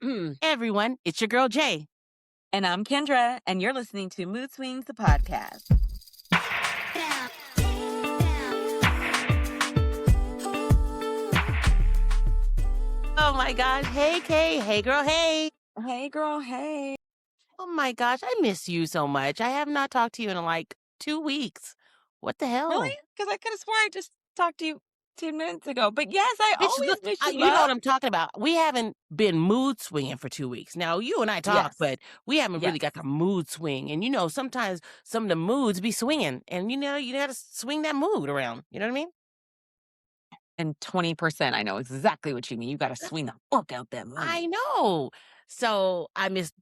Hey everyone, it's your girl Jae. And I'm Kendra, and you're listening to MoodSwings, the podcast. Oh my gosh, hey Kay, hey girl, hey. Hey, girl, hey. Oh my gosh, I miss you so much. I have not talked to you in like 2 weeks. What the hell? Really? Because I could have sworn I just talked to you 10 minutes ago. But yes, I Bitch, always look, miss you, you know love. what I'm talking about. We haven't been mood swinging for 2 weeks. Now, you and I talk, Yes. but we haven't really Yes. got the mood swing. And sometimes some of the moods be swinging. And you got to swing that mood around. You know what I mean? And 20%, I know exactly what you mean. You got to swing the fuck out that mood. I know. So I missed,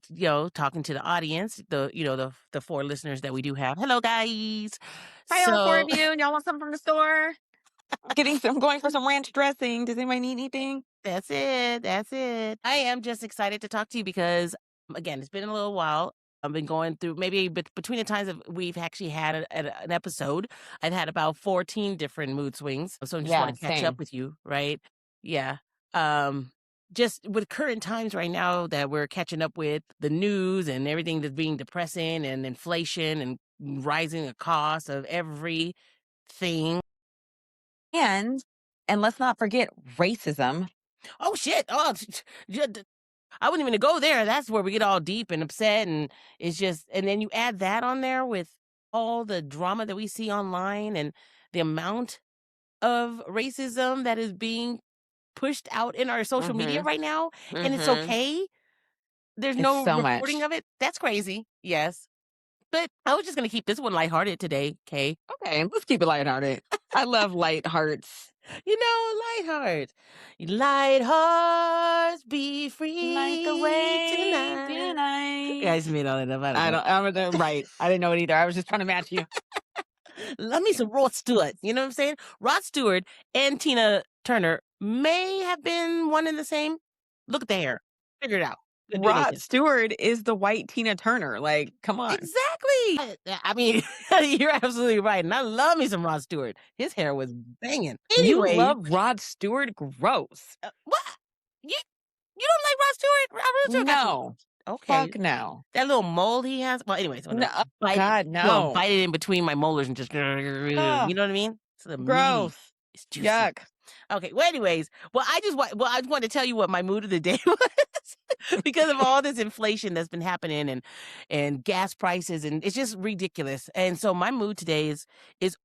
talking to the audience, the 4 listeners that we do have. Hello, guys. Hi, all 4 So of you. Y'all want something from the store? I'm going for some ranch dressing. Does anybody need anything? that's it. That's it. I am just excited to talk to you because, again, it's been a little while. I've been going through maybe between the times that we've actually had an episode, I've had about 14 different mood swings. So I just want to catch same. up with you, right? Yeah. Just with current times right now that we're catching up with the news and everything that's being depressing and inflation and rising the cost of everything. And let's not forget racism. Oh shit! Oh, I wouldn't even go there. That's where we get all deep and upset, and it's just, and then you add that on there with all the drama that we see online and the amount of racism that is being pushed out in our social media right now, and it's okay. There's It's no so reporting much. of it. That's crazy. Yes. But I was just going to keep this one lighthearted today, Kay. Okay, let's keep it lighthearted. I love light hearts. Light hearts. Light hearts be free Like a wave tonight. Yeah, I just tonight. made all that up. Right. I didn't know it either. I was just trying to match you. Love me some Rod Stewart. You know what I'm saying? Rod Stewart and Tina Turner may have been one and the same. Look at the hair. Figure it out. Rod Stewart is the white Tina Turner. Like, come on. Exactly. I mean, you're absolutely right. And I love me some Rod Stewart. His hair was banging. Anyway, You love Rod Stewart? Gross. what? You don't like Rod Stewart? Rod Stewart got some- No. Okay. Fuck no. That little mold he has. Well, anyways, No, whatever. God, no. Bite it in between my molars and just, you know what I mean? It's the Gross. meat. It's juicy. Yuck. Okay. Well, anyways, I just wanted to tell you what my mood of the day was because of all this inflation that's been happening and gas prices, and it's just ridiculous. And so my mood today is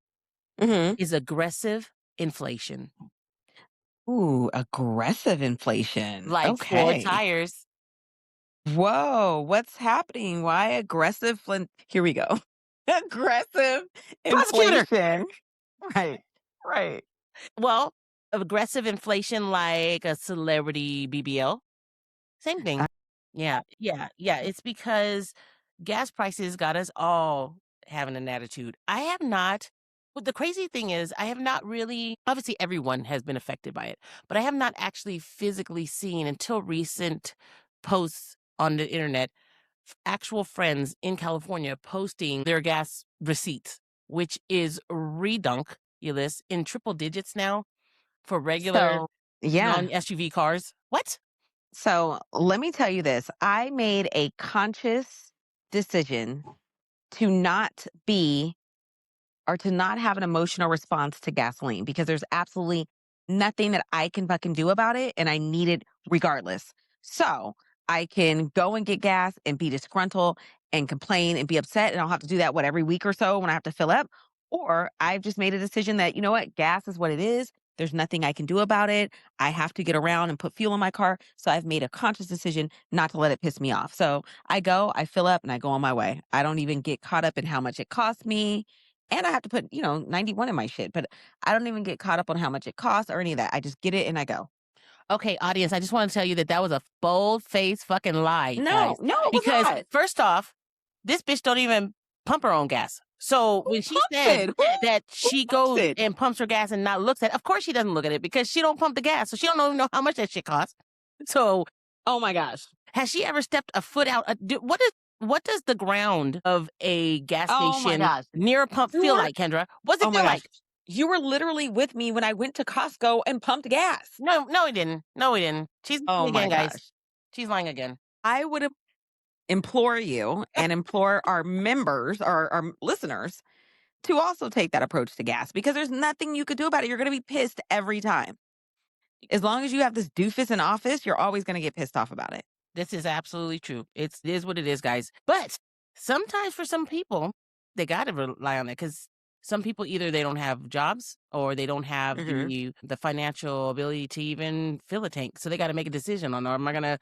aggressive inflation. Ooh, aggressive inflation. Like Okay. 4 tires. Whoa, what's happening? Why aggressive? Here we go. Aggressive Prosecutor. inflation. Right. Well, aggressive inflation like a celebrity BBL. Same thing. Yeah. It's because gas prices got us all having an attitude. I have not. Well, the crazy thing is, I have not really. Obviously, everyone has been affected by it, but I have not actually physically seen until recent posts on the internet actual friends in California posting their gas receipts, which is redunculous in triple digits now for regular non-SUV cars. What? So let me tell you this. I made a conscious decision to not have an emotional response to gasoline because there's absolutely nothing that I can fucking do about it, and I need it regardless. So I can go and get gas and be disgruntled and complain and be upset, and I'll have to do that, every week or so when I have to fill up? Or I've just made a decision that, you know what, gas is what it is. There's nothing I can do about it. I have to get around and put fuel in my car. So I've made a conscious decision not to let it piss me off. So I fill up, and I go on my way. I don't even get caught up in how much it costs me. And I have to put, 91 in my shit, but I don't even get caught up on how much it costs or any of that. I just get it and I go. Okay, audience, I just want to tell you that was a bold-faced fucking lie, guys. No, it was Because not. first off, this bitch don't even pump her own gas. So when she said that she goes and pumps her gas and not looks at it, of course she doesn't look at it because she don't pump the gas. So she don't even know how much that shit costs. So, oh my gosh. Has she ever stepped a foot out? What does the ground of a gas station near a pump feel like, Kendra? What's it feel like? You were literally with me when I went to Costco and pumped gas. No, we didn't. She's oh my again, gosh. guys. She's lying again. I would implore you and implore our members, our listeners, to also take that approach to gas because there's nothing you could do about it. You're going to be pissed every time. As long as you have this doofus in office, you're always going to get pissed off about it. This is absolutely true. It is what it is, guys. But sometimes for some people, they gotta rely on it because some people either they don't have jobs or they don't have Hmm. the financial ability to even fill a tank. So they got to make a decision on: am I gonna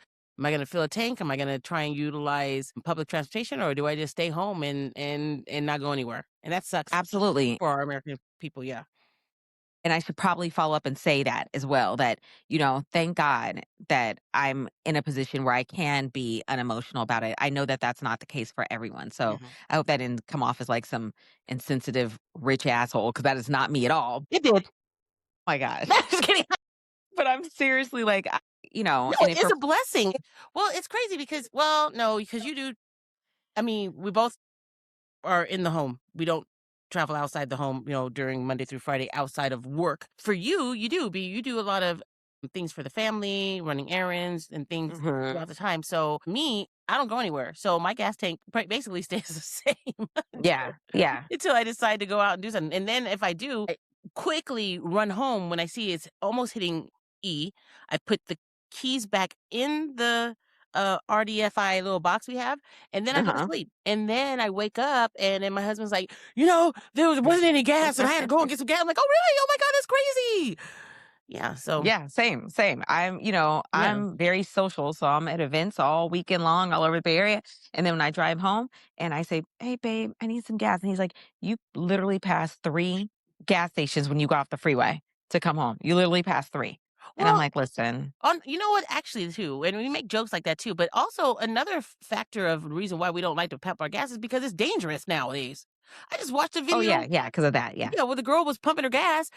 fill a tank? Am I gonna try and utilize public transportation, or do I just stay home and not go anywhere? And that sucks Absolutely. for our American people. Yeah. And I should probably follow up and say that as well that, thank God that I'm in a position where I can be unemotional about it. I know that that's not the case for everyone. So Mhm. I hope that didn't come off as like some insensitive rich asshole because that is not me at all. It did. My gosh. Just kidding. But I'm seriously like, No, and if it's you're, a blessing. Well, it's crazy because, well, no, because you do. I mean, we both are in the home. We don't travel outside the home, during Monday through Friday outside of work. For you, you do a lot of things for the family, running errands and things Mhm. throughout the time. So me, I don't go anywhere. So my gas tank basically stays the same Yeah, yeah, until I decide to go out and do something. And then if I do, I quickly run home when I see it's almost hitting E. I put the keys back in the RDFI little box we have, and then I go to uh-huh. sleep. And then I wake up, and then my husband's like, wasn't any gas, and I had to go and get some gas. I'm like, oh really? Oh my god, that's crazy. Yeah. So Yeah, same, same. yeah. I'm very social, so I'm at events all weekend long, all over the Bay Area. And then when I drive home and I say, "Hey, babe, I need some gas," and he's like, "You literally passed 3 gas stations when you got off the freeway to come home. You literally passed 3." And I'm Well, like, "Listen, you know what? Actually, too, and we make jokes like that too. But also another factor of the reason why we don't like to pump our gas is because it's dangerous nnowadays. I just watched a oh video. yeah, yeah, because of that, yeah, Yeah, well, the girl was pumping her gas.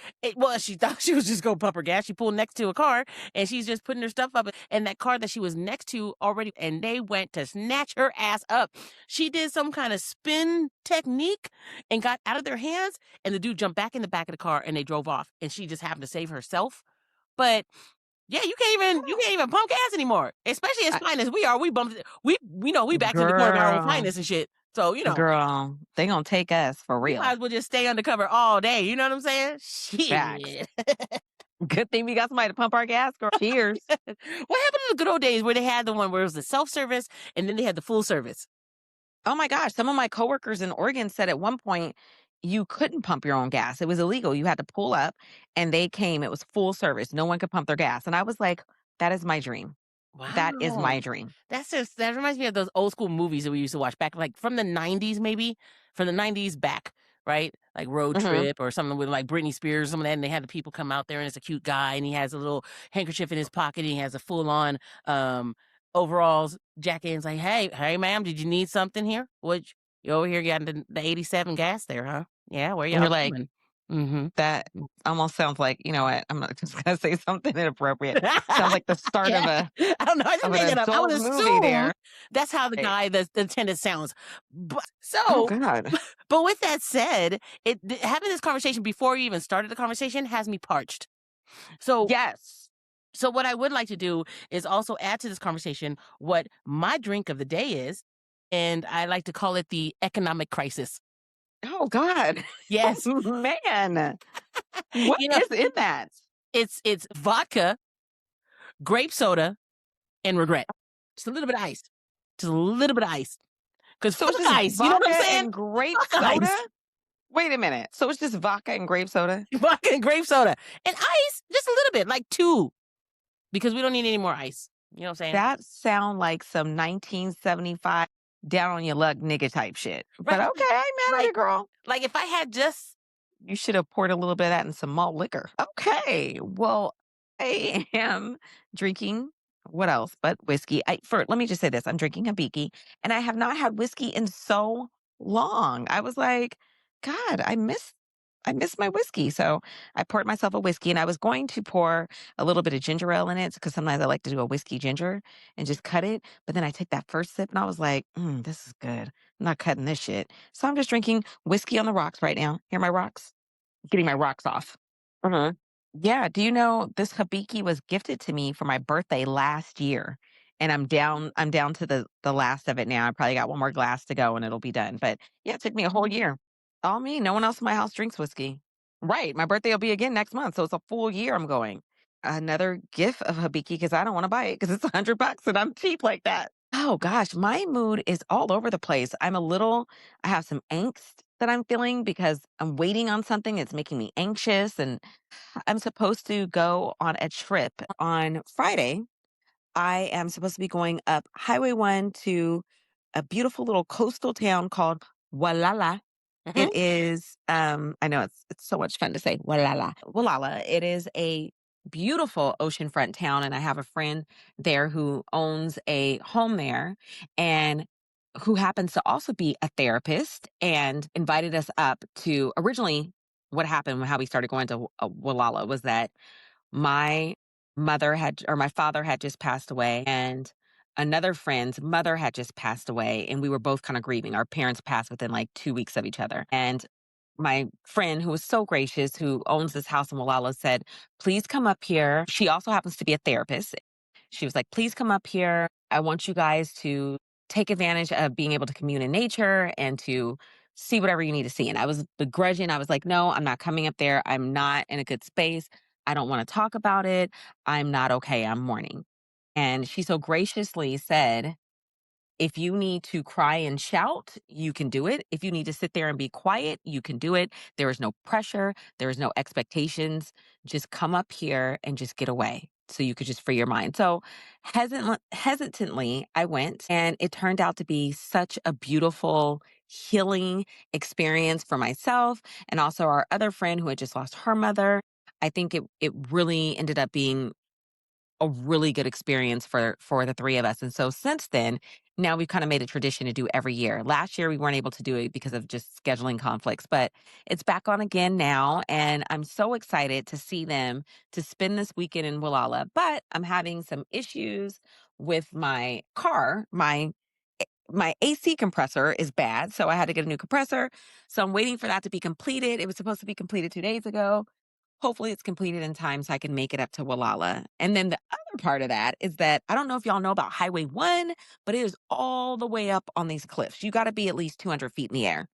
She thought she was just gonna pump her gas. She pulled next to a car and she's just putting her stuff up. And that car that she was next to already, and they went to snatch her ass up. She did some kind of spin technique and got out of their hands. And the dude jumped back in the back of the car and they drove off. And she just happened to save herself. But yeah, you can't even pump gas anymore, especially as I, fine as we are. We back to the core of our own girl, finest and shit. So girl, they gonna take us for we might real. as well just stay undercover all day. You know what I'm saying? Facts. Shit. Good thing we got somebody to pump our gas, girl. Cheers." What happened to the good old days where they had the one where it was the self service and then they had the full service? Oh my gosh, some of my coworkers in Oregon said at one point you couldn't pump your own gas. It was illegal. You had to pull up and they came. It was full service. No one could pump their gas. And I was like, that is my dream. That is my Wow. dream. That reminds me of those old school movies that we used to watch back, like from the 90s, maybe from the 90s back, right? Like Road Hmm. Trip or something with like Britney Spears, some of that. And they had the people come out there and it's a cute guy and he has a little handkerchief in his pocket. And he has a full on overalls jacket. And it's like, hey, ma'am, did you need something here? You over here got the 87 gas there, huh? Yeah, where And y'all you're like, going? Mm-hmm. that almost sounds like, you know what? I'm not just gonna say something inappropriate. Sounds like the start Yeah. I don't know, I just of an made that up. I would adult movie assume there. that's how Right. the attendant sounds. But Oh so, God. but with that said, having this conversation before you even started the conversation has me parched. So Yes. so what I would like to do is also add to this conversation what my drink of the day is, and I like to call it the economic crisis. Oh God. Yes. Man. What You know, is in that? it's vodka, grape soda, and regret. Just a little bit of ice. Just a little bit of ice. 'Cause So it's fuck just ice, you know what vodka I'm saying? and grape Fuck soda? ice. Wait a minute. So it's just vodka and grape soda? Vodka and grape soda. And ice, just a little bit, like 2, because we don't need any more ice. You know what I'm saying? That sound like some 1975 down on your luck nigga type shit. But Right, okay, I ain't mad at like it, girl. like, if I had just You should have poured a little bit of that in some malt liquor. Okay. Well, I am drinking what else but whiskey. Let me just say this. I'm drinking Habiki and I have not had whiskey in so long. I was like, God, I miss my whiskey. So I poured myself a whiskey and I was going to pour a little bit of ginger ale in it because sometimes I like to do a whiskey ginger and just cut it. But then I take that first sip and I was like, this is good. I'm not cutting this shit. So I'm just drinking whiskey on the rocks right now. Hear my rocks? Getting my rocks off. Uh-huh. Yeah. Do you know this Habiki was gifted to me for my birthday last year? and I'm down to the last of it now. I probably got one more glass to go and it'll be done. But yeah, it took me a whole year. All me. No one else in my house drinks whiskey. Right. My birthday will be again next month. So it's a full year I'm going. Another gift of Habiki because I don't want to buy it because it's $100 and I'm cheap like that. Oh gosh, my mood is all over the place. I have some angst that I'm feeling because I'm waiting on something. It's making me anxious. And I'm supposed to go on a trip on Friday. I am supposed to be going up Highway 1 to a beautiful little coastal town called Walala. It Mhm. is, I know it's so much fun to say Walala. Walala. It is a beautiful oceanfront town, and I have a friend there who owns a home there and who happens to also be a therapist and invited us up to originally what happened, how we started going to Walala was that my my father had just passed away, and another friend's mother had just passed away, and we were both kind of grieving. Our parents passed within like 2 weeks of each other. And my friend, who was so gracious, who owns this house in Walala, said, please come up here. She also happens to be a therapist. She was like, please come up here. I want you guys to take advantage of being able to commune in nature and to see whatever you need to see. And I was begrudging. I was like, no, I'm not coming up there. I'm not in a good space. I don't want to talk about it. I'm not okay. I'm mourning. And she so graciously said, if you need to cry and shout, you can do it. If you need to sit there and be quiet, you can do it. There is no pressure, there is no expectations. Just come up here and just get away so you could just free your mind. So hesitantly, I went, and it turned out to be such a beautiful healing experience for myself and also our other friend who had just lost her mother. I think it really ended up being a really good experience for the 3 of us, and so since then, now we've kinda made a tradition to do every year. Last year, we weren't able to do it because of just scheduling conflicts, but it's back on again now, and I'm so excited to see them, to spend this weekend in Wallala, but I'm having some issues with my car. My AC compressor is bad, so I had to get a new compressor, so I'm waiting for that to be completed. It was supposed to be completed 2 days ago. Hopefully, it's completed in time so I can make it up to Wallala. And then the other part of that is that I don't know if y'all know about Highway 1, but it is all the way up on these cliffs. You gotta be at least 200 feet in the air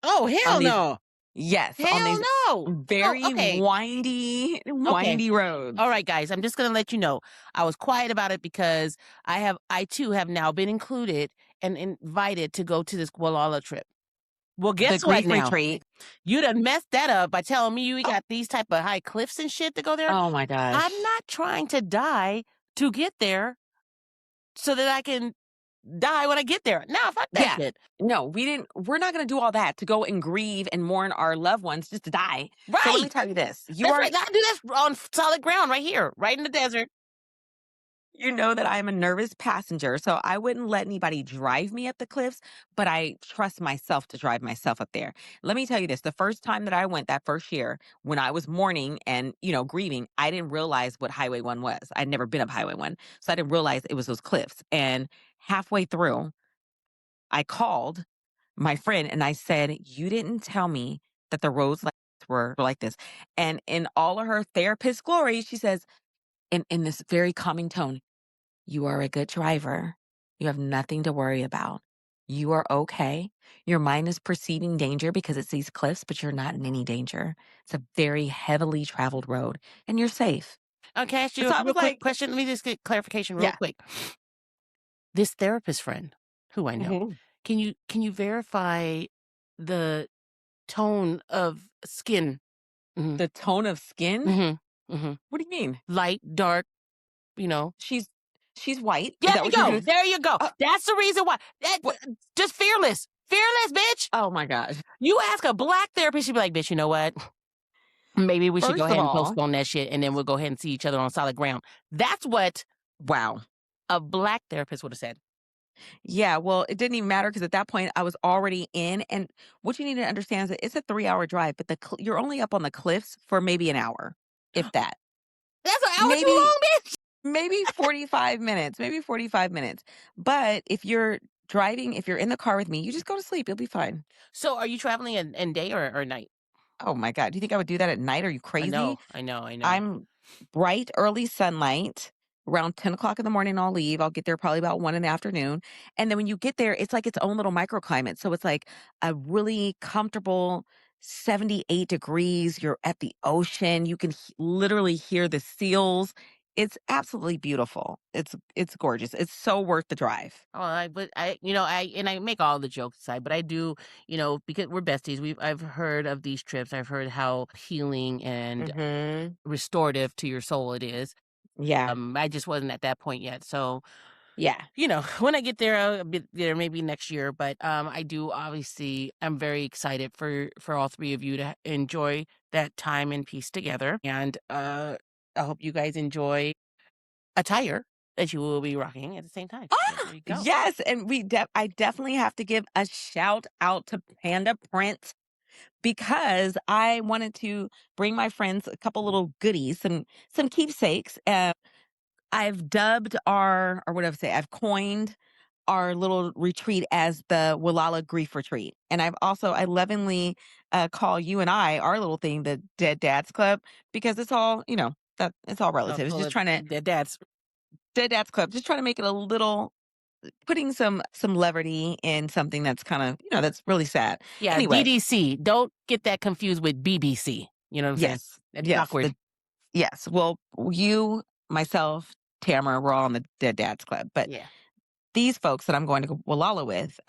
Oh, on hell these. no. Yes, on Hell these no. No, very okay. windy, Okay. windy roads. All right, guys, I'm just gonna let you know. I was quiet about it because I too have now been included and invited to go to this Gualala trip. Well, The guess what grief now? retreat. You done messed that up by telling me you got these type of high cliffs and shit to go there. Oh my I'm gosh. not trying to die to get there so that I can die when I get there. Nah, fuck that Yeah. shit. No, we're not gonna do all that to go and grieve and mourn our loved ones just to die. So let Right. me tell you this. You That's are right. I do that on solid ground right here, right in the desert. You know that I am a nervous passenger, so I wouldn't let anybody drive me up the cliffs, but I trust myself to drive myself up there. Let me tell you this, the first time that I went that first year, when I was mourning and, grieving, I didn't realize what Highway 1 was. I'd never been up Highway 1, so I didn't realize it was those cliffs. And halfway through, I called my friend and I said, "You didn't tell me that the roads were like this." And in all of her therapist glory, she says, in this very calming tone, you are a good driver. You have nothing to worry about. You are okay. Your mind is perceiving danger because it sees cliffs, but you're not in any danger. It's a very heavily traveled road and you're safe. Can I ask you So a I real was quick like, question? Let me just get clarification real yeah. quick. This therapist friend, who I know, Mhm. can you verify the tone of skin? Mhm, The tone of skin? mhm, mhm. What do you mean? Light, dark, you know? She's she's white. Is There that you what you're go, gonna there you go. uh, That's the reason why. what Just fearless. Fearless, bitch. oh my gosh. You ask a black therapist, she'd be like, "Bitch, you know what? Maybe we should go First of ahead and all, postpone that shit, and then we'll go ahead and see each other on solid ground." That's what wow. a black therapist would have said. Yeah, well, it didn't even matter because at that point I was already in. And what you need to understand is that it's a 3-hour drive, but you're only up on the cliffs for maybe an hour, if that. That's an hour too Maybe long, bitch. maybe 45 minutes, maybe 45 minutes. But if you're in the car with me, you just go to sleep. You'll be fine. So, are you traveling in day or night? Oh my God. Do you think I would do that at night? Are you I crazy? know, I know, I know. I'm bright early sunlight. Around 10 o'clock in the morning, I'll leave. I'll get there probably about 1 in the afternoon. And then when you get there, it's like its own little microclimate. So it's like a really comfortable 78 degrees. You're at the ocean. You can literally hear the seals. It's absolutely beautiful. It's gorgeous. It's so worth the drive. Oh, I make all the jokes aside, but I do, because we're besties. I've heard of these trips. I've heard how healing and Mhm. restorative to your soul it is. Yeah. I just wasn't at that point yet. So, Yeah. when I get there, I'll be there maybe next year. But I do obviously, I'm very excited for all three of you to enjoy that time in peace together, and I hope you guys enjoy attire that you will be rocking at the same time. So there you go. Yes, and I definitely have to give a shout out to Panda Print because I wanted to bring my friends a couple little goodies, some keepsakes. I've dubbed our or what do I say? I've coined our little retreat as the Walala Grief Retreat, and I lovingly call you and I our little thing the Dead Dads Club because it's all that it's all Oh, relative. It's so just trying to their dads. Dead Dads Club, just trying to make it a little putting some levity in something that's kind of that's really sad. Yeah, Anyway, DDC. Don't get that confused with BBC. You know what I'm saying? yes, That'd be yes, awkward. yes. Well, you, myself, Tamara, we're all on the Dead Dads Club, but Yeah. these folks that I'm going to Walala with,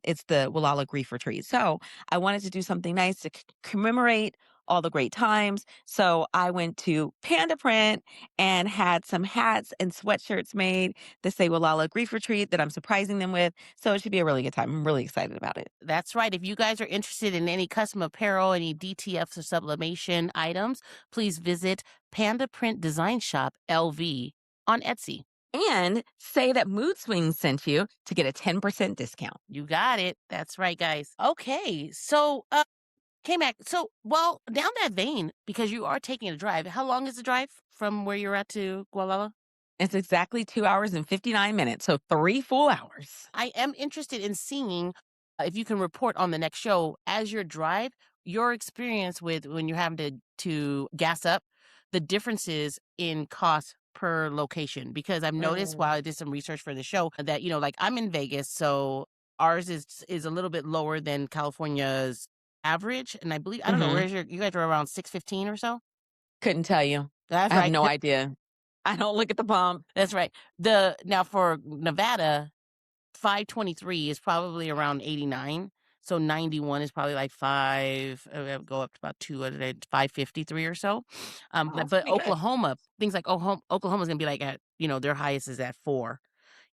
it's the Walala Grief Retreat. So I wanted to do something nice to commemorate all the great times. So I went to Panda Print and had some hats and sweatshirts made that say Walala Grief Retreat that I'm surprising them with. So it should be a really good time. I'm really excited about it. That's right. If you guys are interested in any custom apparel, any DTFs or sublimation items, please visit Panda Print Design Shop LV on Etsy. And say that Mood Swings sent you to get a 10% discount. You got it. That's right, guys. Okay. So, K-Mac, well, down that vein, because you are taking a drive, how long is the drive from where you're at to Gualala? It's exactly 2 hours and 59 minutes. So 3 full hours. I am interested in seeing if you can report on the next show as your drive, your experience with when you're having to gas up, the differences in cost per location. Because I've noticed while I Mm. did some research for the show that, like I'm in Vegas, so ours is a little bit lower than California's average. And I don't know, Mhm. you guys are around 615 or so? Couldn't tell you. That's I have right. no idea. I don't look at the pump. That's right. Now for Nevada, 523 is probably around 89. So 91 is probably like go up to about 553 or so. Oh, that's But pretty good. Oklahoma, things like Oklahoma's gonna be like at, their highest is at 4,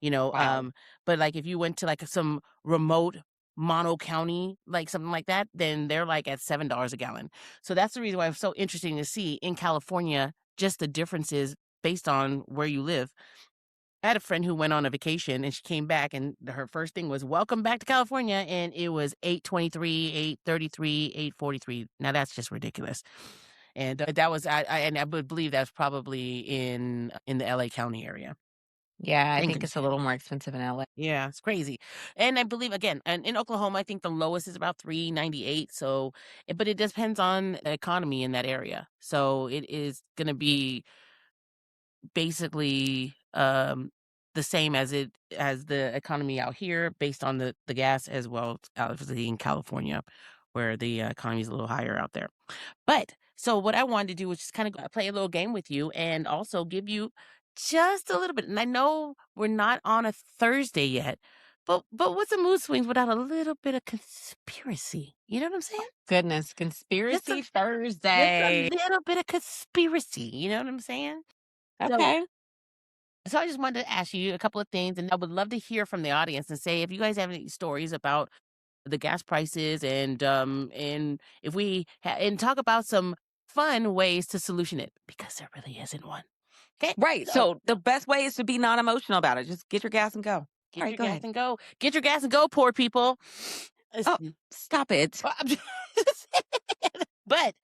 you know. Wow. But like if you went to like some remote mono county, like something like that, then they're like at $7 a gallon. So that's the reason why it's so interesting to see in California just the differences based on where you live. I had a friend who went on a vacation and she came back and her first thing was welcome back to California and it was 823, 833, 843. Now that's just ridiculous. And that was I would believe that's probably in the LA County area. Yeah, I Thank think goodness. it's a little more expensive in LA. Yeah, it's crazy. And I believe again, and in Oklahoma I think the lowest is about 398. So but it depends on the economy in that area. So it is going to be basically the same as the economy out here based on the gas as well obviously in California where the economy is a little higher out there. But so what I wanted to do was just kind of play a little game with you and also give you just a little bit. And I know we're not on a Thursday yet, but what's a mood swings without a little bit of conspiracy? You know what I'm saying? Goodness, Just a conspiracy just a Thursday. little bit of conspiracy. You know what I'm saying? So Okay. So I just wanted to ask you a couple of things, and I would love to hear from the audience and say if you guys have any stories about the gas prices and if and talk about some fun ways to solution it because there really isn't one. Okay, Right. so So the best way is to be non-emotional about it. Just get your gas and go. All get right, your go gas ahead. and go. Get your gas and go, poor people. Oh, Listen, stop it. I'm just but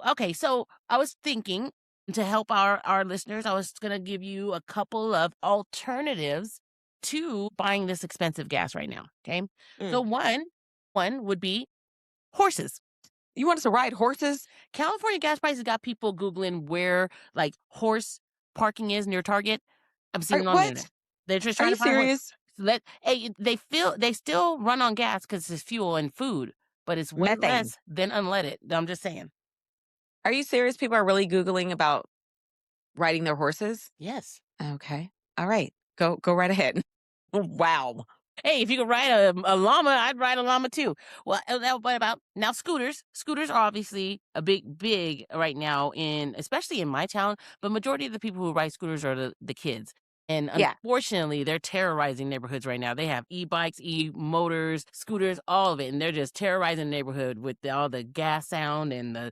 okay, so I was thinking to help our listeners, I was gonna give you a couple of alternatives to buying this expensive gas right now. Okay. So Mm. one would be horses. You want us to ride horses? California gas prices got people Googling where like horse parking is near Target. I'm seeing it on the What? internet. They're just Are trying you to find horse. serious? They still run on gas because it's fuel and food, but it's way Methane. less than unleaded. I'm just saying. Are you serious? People are really Googling about riding their horses? Yes. Okay. All right. Go right ahead. Wow. Hey, if you could ride a llama, I'd ride a llama too. Well, what about now scooters? Scooters are obviously a big right now especially in my town, but majority of the people who ride scooters are the kids. And Yeah. unfortunately, they're terrorizing neighborhoods right now. They have e-bikes, e-motors, scooters, all of it, and they're just terrorizing the neighborhood with all the gas sound and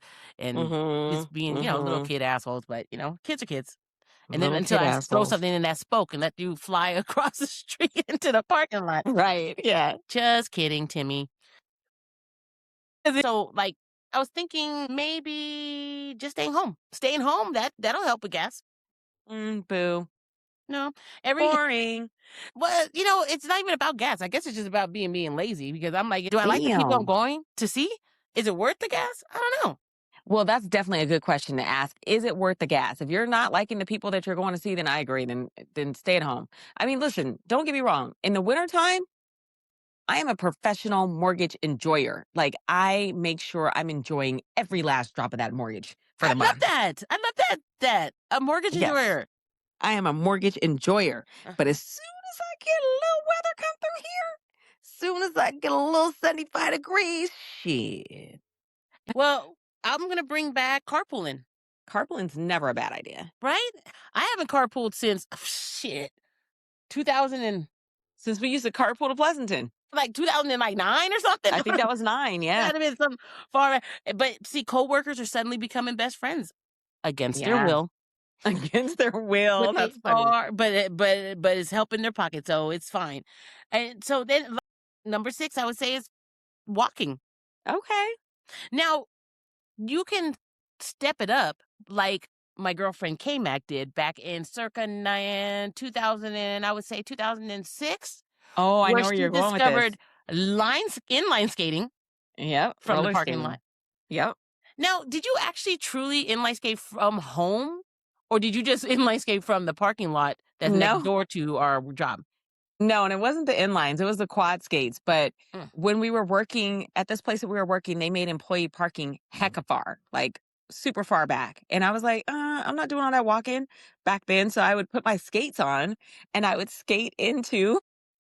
Mhm. just being, little Mhm. kid assholes. But kids are kids. And then Little until kid I throw assholes. something in that spoke and let you fly across the street into the parking lot. Right. Yeah. Just kidding, Timmy. So, like, I was thinking maybe just staying home. Staying home, that'll help with gas. Boo. No, every Boring. well, it's not even about gas. I guess it's just about being lazy because I'm like, do I like the people I'm Damn. going to see? Is it worth the gas? I don't know. Well, that's definitely a good question to ask. Is it worth the gas? If you're not liking the people that you're going to see, then I agree. Then stay at home. I mean, listen, don't get me wrong. In the wintertime, I am a professional mortgage enjoyer. Like I make sure I'm enjoying every last drop of that mortgage for I the love month. that. I love that a mortgage Yes. enjoyer. I am a mortgage enjoyer. Uh, But as soon as I get a little weather come through here, soon as I get a little 75 degrees, shit. well, I'm gonna bring back carpooling. Carpooling's never a bad idea. Right? I haven't carpooled since shit 2000 and Since we used to carpool to Pleasanton. like 2009 or something. I think that was 9, yeah. That'd have been some far. But see, coworkers are suddenly becoming best friends against their Yeah. will. Against their But will, they that's funny. are, but it's helping their pocket, so it's fine. And so then number 6, I would say is walking. Okay. Now you can step it up like my girlfriend K-Mac did back in circa 2000 and I would say 2006, Oh, I where know where she you're going with this. discovered inline skating Yep, from the roller parking skating. lot. Yep. Now, did you actually truly inline skate from home, or did you just inline skate from the parking lot that's next No. door to our job? No, and it wasn't the inlines, it was the quad skates, but Mm. when we were working at this place that we were working, they made employee parking hecka far, like, super far back, and I was like, I'm not doing all that walking back then," so I would put my skates on, and I would skate into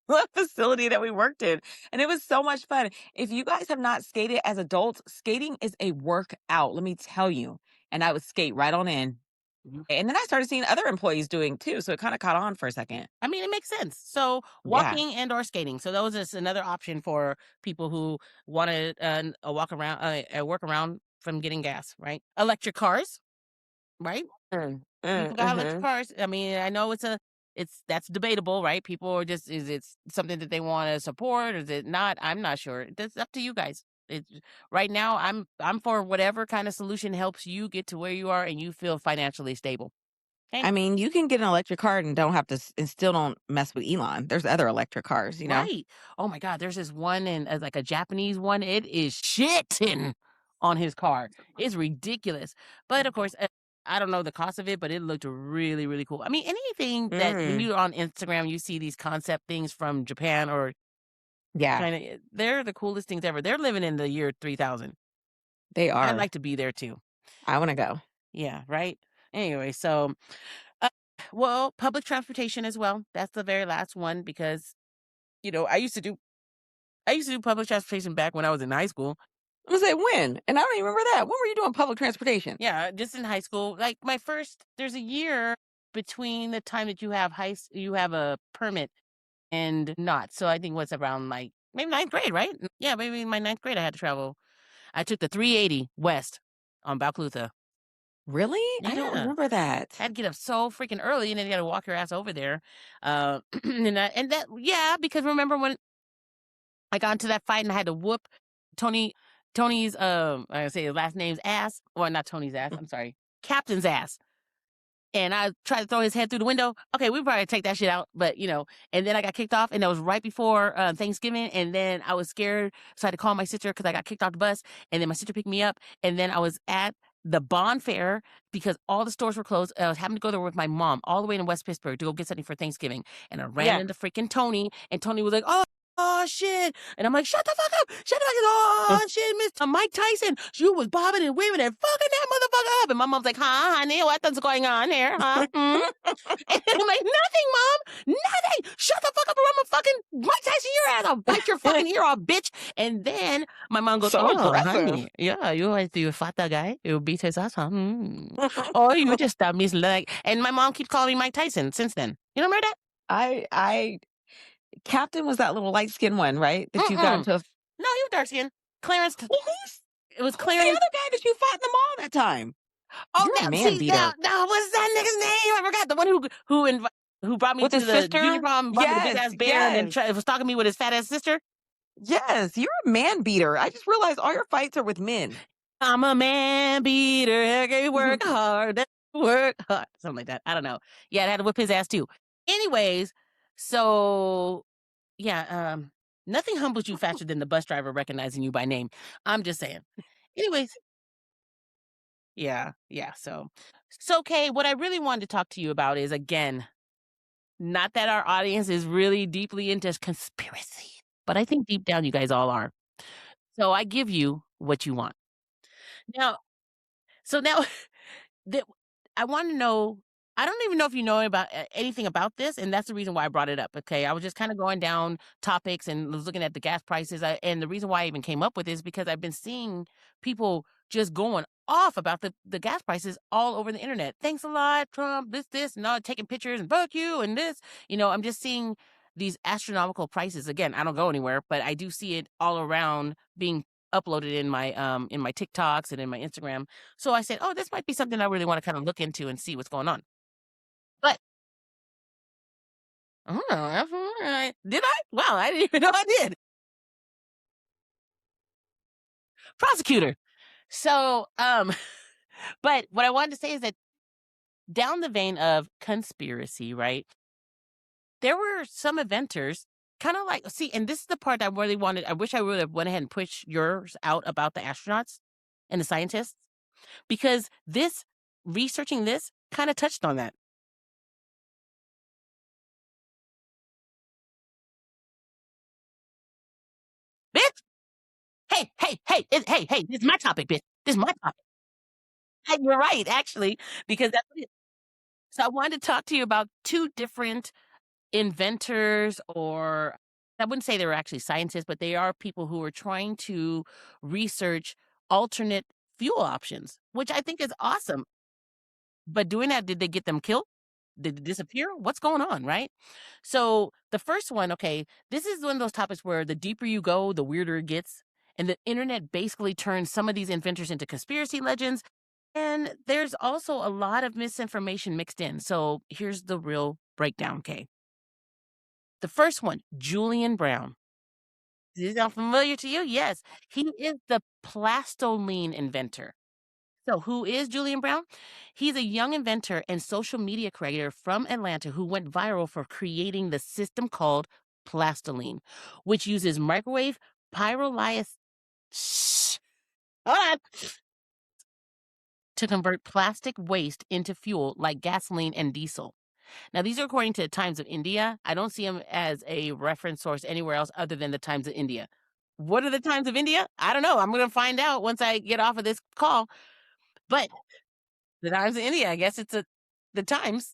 the facility that we worked in, and it was so much fun. If you guys have not skated as adults, skating is a workout, let me tell you, and I would skate right on in, Mhm. and then I started seeing other employees doing too, so it kinda caught on for a second. I mean, it makes sense. So, Yeah. walking and or skating. So those is another option for people who want to a work around from getting gas, right? Electric cars, right? People got electric Mhm. cars. I mean, I know that's debatable, right? People are just is it something that they want to support or is it not? I'm not sure. That's up to you guys. It's right now I'm for whatever kind of solution helps you get to where you are and you feel financially stable. Okay? I mean, you can get an electric car and don't have to and still don't mess with Elon. There's other electric cars, you know? Right. Oh my god, there's this one in like a Japanese one. It is shitting on his car. It's ridiculous. But of course, I don't know the cost of it, but it looked really, really cool. I mean, anything that when Mm, you're on Instagram, you see these concept things from Japan or yeah, China, they're the coolest things ever. They're living in the year 3000. they I'd are. like to be there too. I wanna go. Yeah, right? Anyway, so, uh, well, public transportation as well. That's the very last one because, I used to do public transportation back when I was in high school. I'm gonna say when, and I don't even remember that. When were you doing public transportation? Yeah, just in high school. Like there's a year between the time that you have a permit and not. So I think what's around like maybe ninth grade, right? Yeah, maybe in my ninth grade I had to travel. I took the 380 west on Balclutha. Really? I don't Yeah. remember that. I had to get up so freaking early and then you gotta walk your ass over there. And that yeah, because remember when I got into that fight and I had to whoop Tony Tony's I say his last name's ass. Well, not Tony's ass, I'm sorry. Captain's ass. And I tried to throw his head through the window. Okay, we probably take that shit out, but and then I got kicked off, and that was right before Thanksgiving. And then I was scared, so I had to call my sister because I got kicked off the bus. And then my sister picked me up, and then I was at the bond fair because all the stores were closed. I was having to go there with my mom all the way in West Pittsburgh to go get something for Thanksgiving, and I ran Yeah. into freaking Tony, and Tony was like, "Oh shit!" And I'm like, "Shut the fuck up! Shut the fuck up!" "Oh shit, Mr. Mike Tyson, you was bobbing and weaving and fucking that motherfucker up." And my mom's like, "Huh, honey, what's going on here, huh?" Hmm? And I'm like, "Nothing, mom, nothing. Shut the fuck up, or I'm gonna fucking Mike Tyson your ass. I'll bite your fucking ear off, bitch." And then my mom goes, So "Oh, aggressive. honey, yeah, you fought that guy. You beat his ass, huh? Mm. Oh, you just stabbed me like." And my mom keeps calling me Mike Tyson since then. You remember that? I Captain was that little light skinned one, right? That you got Mm-mm. into a No, he was dark skinned. Clarence. well, It was who's the Clarence. other guy that you fought in the mall that time? Oh, You're a now man see beater. now what's that nigga's name? I forgot the one who brought me With to his the beauty sister? prom, bought me the big Yes, ass bear, and then yes, was stalking me with his fat ass sister. yes. You're a man beater. I just realized all your fights are with men. I'm a man beater. I can work hard. Work hard. Something like that. I don't know. Yeah, I had to whip his ass too. Anyways, so yeah, nothing humbles you faster than the bus driver recognizing you by name. I'm just saying. Anyways, yeah, yeah. So okay, what I really wanted to talk to you about is again, not that our audience is really deeply into conspiracy, but I think deep down you guys all are. So I give you what you want. Now, now that I want to know. I don't even know if you know about anything about this, and that's the reason why I brought it up. Okay, I was just kind of going down topics and was looking at the gas prices, and the reason why I even came up with this is because I've been seeing people just going off about the gas prices all over the internet. Thanks a lot, Trump. This, and all taking pictures and fuck you and this. I'm just seeing these astronomical prices. Again, I don't go anywhere, but I do see it all around being uploaded in my TikToks and in my Instagram. So I said, "Oh, this might be something I really wanna kinda look into and see what's going on." But oh, that's alright. Did I? Wow, I didn't even know I did. Prosecutor. So, but what I wanted to say is that down the vein of conspiracy, right? There were some inventors kinda like see, and this is the part I really wanted I wish I would have went ahead and pushed yours out about the astronauts and the scientists, because this researching this kinda touched on that. "Bitch! Hey, this is my topic, bitch. This is my topic." And you're right, actually, because that's what it so I wanted to talk to you about 2 different inventors, or I wouldn't say they were actually scientists, but they are people who are trying to research alternate fuel options, which I think is awesome. But doing that, did they get them killed? Did they disappear? What's going on, right? So the first one, okay, this is one of those topics where the deeper you go, the weirder it gets. And the internet basically turns some of these inventors into conspiracy legends. And there's also a lot of misinformation mixed in. So here's the real breakdown, okay? The first one, Julian Brown. Does this sound familiar to you? Yes. He is the Plastoline inventor. So, who is Julian Brown? He's a young inventor and social media creator from Atlanta who went viral for creating the system called Plastoline, which uses microwave pyrolysis shh, hold on, to convert plastic waste into fuel like gasoline and diesel. Now, these are according to the Times of India. I don't see them as a reference source anywhere else other than the Times of India. What are the Times of India? I don't know. I'm going to find out once I get off of this call. But the Times of India, I guess it's the Times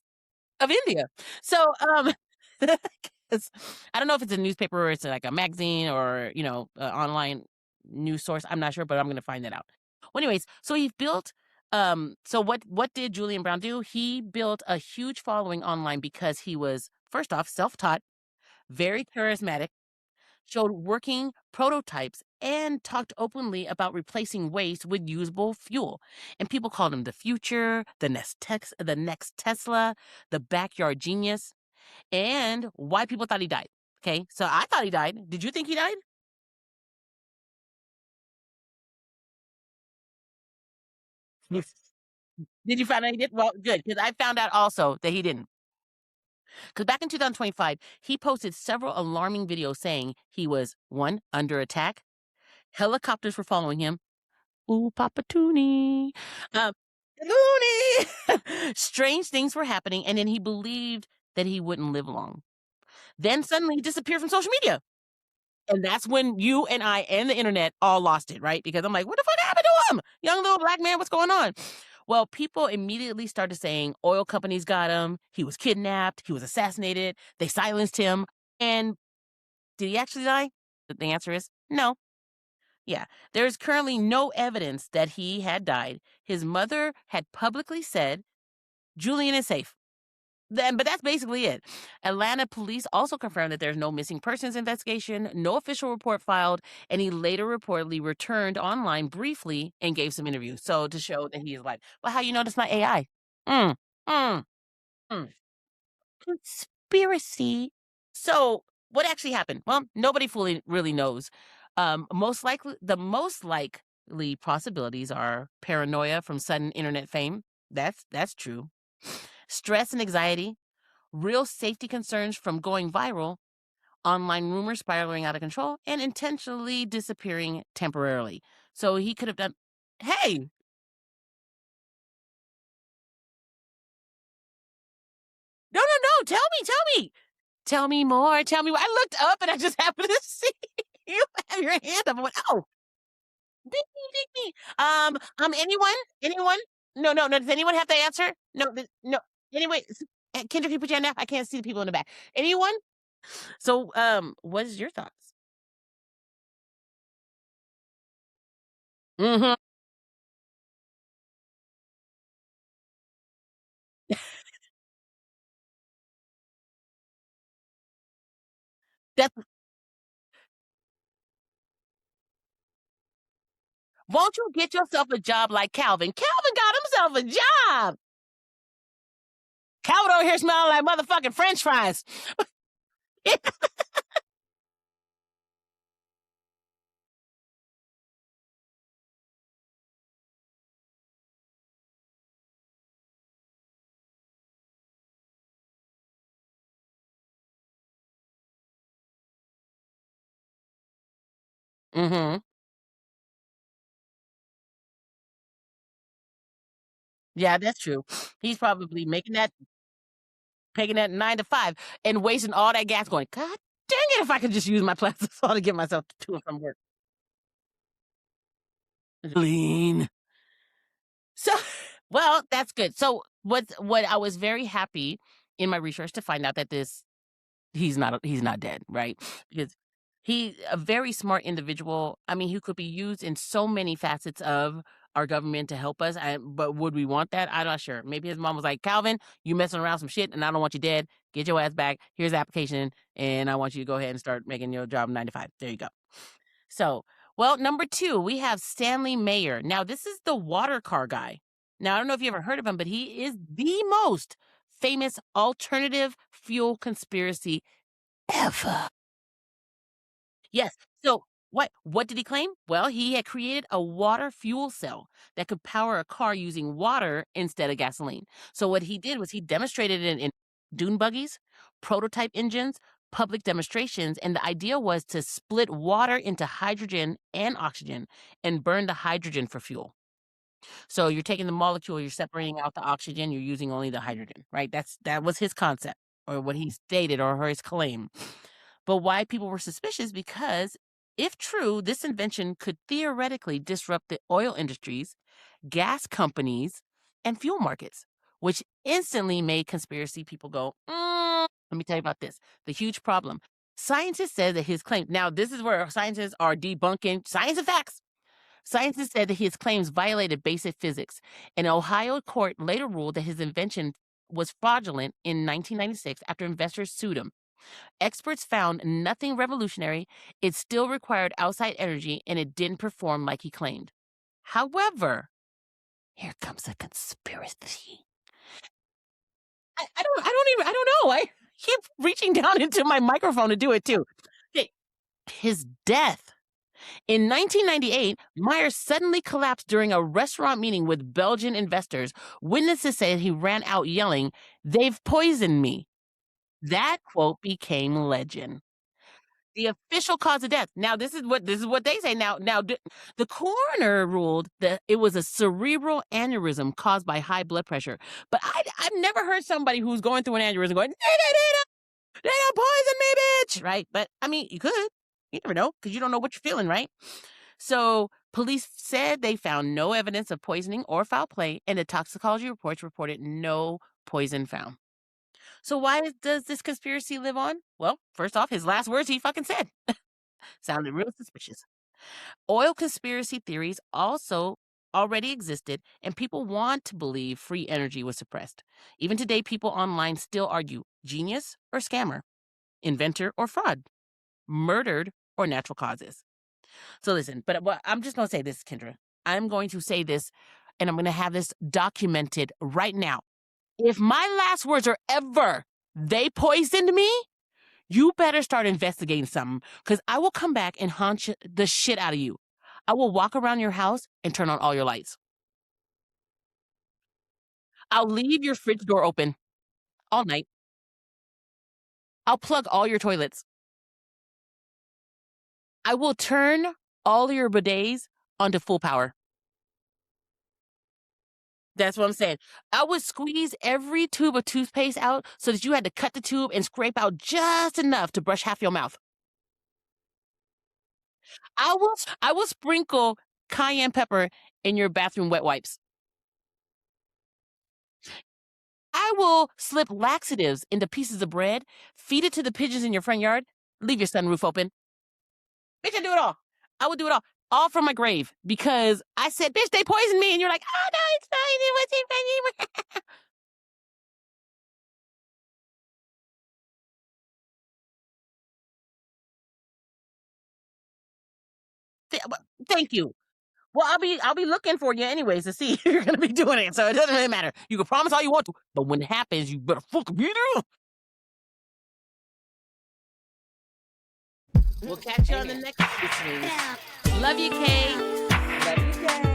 of India. So, 'cause I don't know if it's a newspaper or it's like a magazine or, online news source. I'm not sure, but I'm gonna find that out. Well, anyways, so he built so what did Julian Brown do? He built a huge following online because he was first off self-taught, very charismatic, showed working prototypes, and talked openly about replacing waste with usable fuel. And people called him the future, the next Tesla, the backyard genius, and why people thought he died. Okay, so I thought he died. Did you think he died? Yes. Did you find out he did? Well, good, because I found out also that he didn't. Because back in 2025, he posted several alarming videos saying he was one, under attack, helicopters were following him, Ooh, Papa Toonie. Um, Looney. Strange things were happening, and then he believed that he wouldn't live long. Then suddenly he disappeared from social media. And that's when you and I and the internet all lost it, right? Because I'm like, what the fuck happened to him? Young little black man, what's going on? Well, people immediately started saying oil companies got him. He was kidnapped. He was assassinated. They silenced him. And did he actually die? The answer is no. Yeah. There is currently no evidence that he had died. His mother had publicly said, Julian is safe. But that's basically it. Atlanta police also confirmed that there's no missing persons investigation, no official report filed, and he later reportedly returned online briefly and gave some interviews. So to show that he is alive. Well, how you know that's not AI? Mm, mm, mm. Conspiracy. So what actually happened? Well, nobody fully really knows. The most likely possibilities are paranoia from sudden internet fame. That's true. Stress and anxiety, real safety concerns from going viral, online rumors spiraling out of control, and intentionally disappearing temporarily. So he could have done, hey, no, no, no, tell me more, tell me. I looked up and I just happened to see you have your hand up. I went, oh, ding me. Anyone? No, no, no. Does anyone have the answer? No, no. Anyway, Kendra, can you put your hand up? I can't see the people in the back. Anyone? So, what is your thoughts? Mm-hmm. That's Won't you get yourself a job like Calvin? Calvin got himself a job. Calvin over here smelling like motherfucking French fries. Mm-hmm. Yeah, that's true. He's probably taking that 9 to 5 and wasting all that gas going, God dang it, if I could just use my plastic saw to get myself to and from work. Lean. So, well, that's good. So, what I was very happy in my research to find out that he's not dead, right? Because he's a very smart individual. I mean, he could be used in so many facets of our government to help us. But would we want that? I'm not sure. Maybe his mom was like, Calvin, you messing around some shit, and I don't want you dead. Get your ass back. Here's the application, and I want you to go ahead and start making your job 9 to 5. There you go. So, well, number 2, we have Stanley Meyer. Now, this is the water car guy. Now, I don't know if you ever heard of him, but he is the most famous alternative fuel conspiracy ever. Yes. So what did he claim? Well, he had created a water fuel cell that could power a car using water instead of gasoline. So what he did was he demonstrated it in dune buggies, prototype engines, public demonstrations, and the idea was to split water into hydrogen and oxygen and burn the hydrogen for fuel. So you're taking the molecule, you're separating out the oxygen, you're using only the hydrogen, right? That was his concept or what he stated or his claim. But why people were suspicious because if true, this invention could theoretically disrupt the oil industries, gas companies, and fuel markets, which instantly made conspiracy people go, Let me tell you about this. The huge problem. Scientists said that his claim, now this is where scientists are debunking science and facts. Scientists said that his claims violated basic physics. An Ohio court later ruled that his invention was fraudulent in 1996 after investors sued him. Experts found nothing revolutionary, it still required outside energy, and it didn't perform like he claimed. However, here comes a conspiracy. I don't know. I keep reaching down into my microphone to do it too. Okay, his death. In 1998, Meyer suddenly collapsed during a restaurant meeting with Belgian investors. Witnesses say he ran out yelling, "They've poisoned me." That quote became legend. The official cause of death. Now, this is what they say. Now, the coroner ruled that it was a cerebral aneurysm caused by high blood pressure. But I've never heard somebody who's going through an aneurysm going, they don't poison me, bitch. Right? But I mean, you could. You never know because you don't know what you're feeling, right? So police said they found no evidence of poisoning or foul play, and the toxicology reports reported no poison found. So why does this conspiracy live on? Well, first off, his last words he fucking said sounded real suspicious. Oil conspiracy theories also already existed, and people want to believe free energy was suppressed. Even today, people online still argue genius or scammer, inventor or fraud, murdered or natural causes. So listen, but I'm just going to say this, Kendra. I'm going to say this, and I'm going to have this documented right now. If my last words are ever, they poisoned me, you better start investigating something because I will come back and haunt the shit out of you. I will walk around your house and turn on all your lights. I'll leave your fridge door open all night. I'll plug all your toilets. I will turn all your bidets onto full power. That's what I'm saying. I would squeeze every tube of toothpaste out so that you had to cut the tube and scrape out just enough to brush half your mouth. I will sprinkle cayenne pepper in your bathroom wet wipes. I will slip laxatives into pieces of bread, feed it to the pigeons in your front yard, leave your sunroof open. Bitch, I do it all. I would do it all from my grave because I said, bitch, they poisoned me. And you're like, oh, no, it's fine. It wasn't funny. Thank you. Well, I'll be looking for you anyways to see if you're gonna be doing it. So it doesn't really matter. You can promise all you want to, but when it happens, you better fucking be there. We'll catch you on the next MoodSwings. Love you, Kay. Love you, Kay.